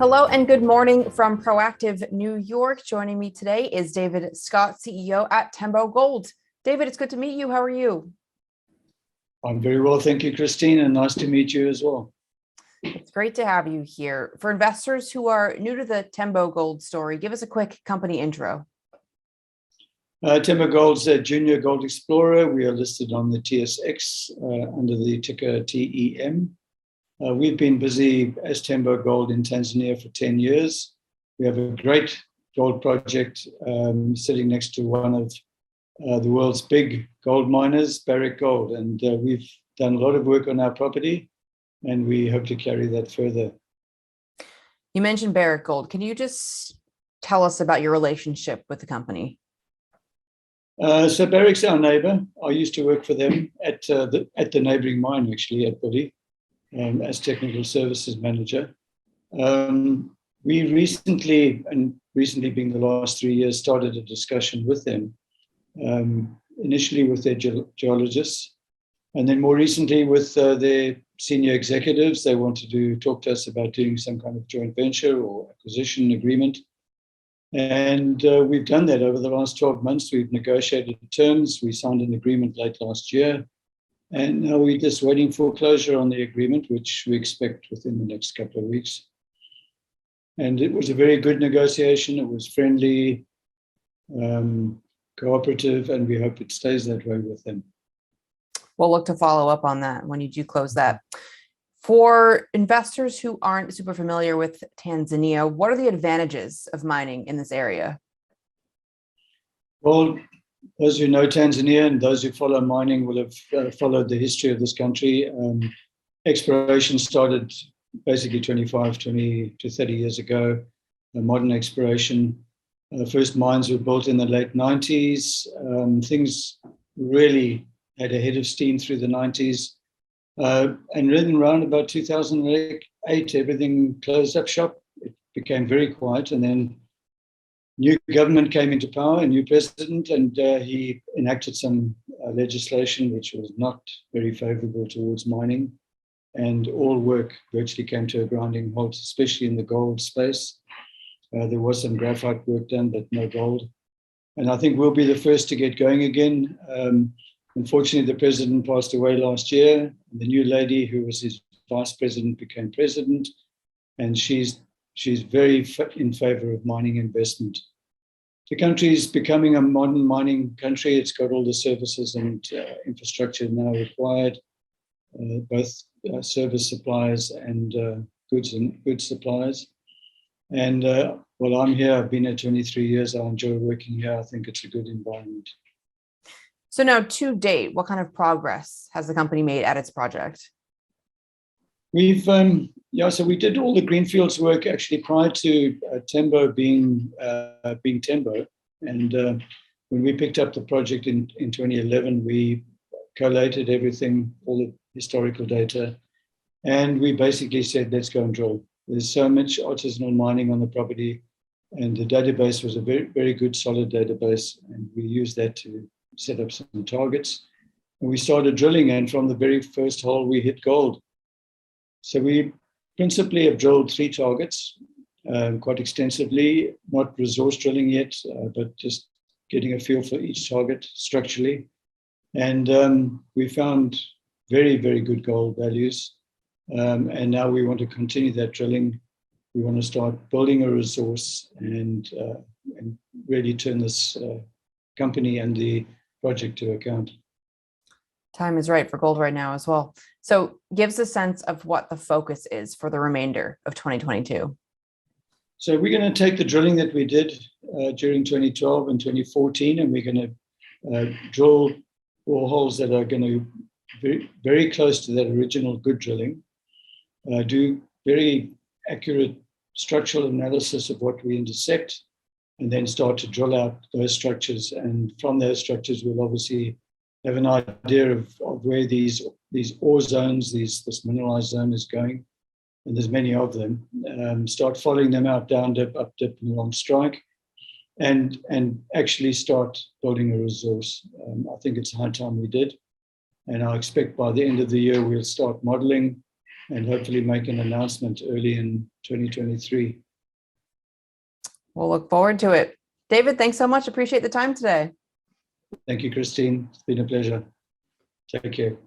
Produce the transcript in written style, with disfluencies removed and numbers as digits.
Hello and good morning from Proactive New York. Joining me today is David Scott, CEO at Tembo Gold. David, it's good to meet you. How are you? I'm very well, thank you, Christine, and nice to meet you as well. It's great to have you here. For investors who are new to the Tembo Gold story, give us a quick company intro. Tembo Gold's a junior gold explorer. We are listed on the TSX under the ticker TEM. We've been busy as Tembo Gold in Tanzania for 10 years. We have a great gold project sitting next to one of the world's big gold miners, Barrick Gold, and we've done a lot of work on our property, and we hope to carry that further. You mentioned Barrick Gold. Can you just tell us about your relationship with the company? So Barrick's our neighbor. I used to work for them at the neighboring mine, actually, at Bully, as technical services manager. We recently being the last 3 years, started a discussion with them, initially with their geologists, and then more recently with their senior executives. They wanted to talk to us about doing some kind of joint venture or acquisition agreement. And we've done that over the last 12 months. We've negotiated terms. We signed an agreement late last year. And now we're just waiting for closure on the agreement, which we expect within the next couple of weeks. And it was a very good negotiation. It was friendly, cooperative, and we hope it stays that way with them. We'll look to follow up on that when you do close that. For investors who aren't super familiar with Tanzania, what are the advantages of mining in this area? Well, those who know Tanzania and those who follow mining will have followed the history of this country. Exploration started basically 20 to 30 years ago, modern exploration. First mines were built in the late 90s. Things really had a head of steam through the 90s. And then around about 2008, everything closed up shop. It became very quiet. And then new government came into power, a new president, and he enacted some legislation which was not very favorable towards mining. And all work virtually came to a grinding halt, especially in the gold space. There was some graphite work done, but no gold. And I think we'll be the first to get going again. Unfortunately, the president passed away last year. The new lady, who was his vice president, became president, and she's very in favor of mining investment. The country is becoming a modern mining country. It's got all the services and infrastructure now required, both service suppliers and goods suppliers. And well, I'm here. I've been here 23 years. I enjoy working here. I think it's a good environment. So now, to date, what kind of progress has the company made at its project? We've, so we did all the greenfields work actually prior to Tembo being Tembo. And when we picked up the project in 2011, we collated everything, all the historical data, and we basically said, let's go and drill. There's so much artisanal mining on the property, and the database was a very, very good, solid database, and we used that to set up some targets. And we started drilling, and from the very first hole, we hit gold. So we principally have drilled 3 targets quite extensively, not resource drilling yet, but just getting a feel for each target structurally. And we found very, very good gold values. And now we want to continue that drilling. We want to start building a resource and really turn this company and the project to account. Time is right for gold right now as well. So give us a sense of what the focus is for the remainder of 2022. So we're going to take the drilling that we did during 2012 and 2014, and we're going to drill 4 holes that are going to be very close to that original good drilling, do very accurate structural analysis of what we intersect, and then start to drill out those structures. And from those structures, we'll obviously have an idea of where these ore zones, this mineralized zone is going, and there's many of them. Start following them out, down dip, up dip, and along strike, and actually start building a resource. I think it's high time we did, and I expect by the end of the year we'll start modeling and hopefully make an announcement early in 2023. We'll look forward to it. David, thanks so much. Appreciate the time today. Thank you, Christine. It's been a pleasure. Take care.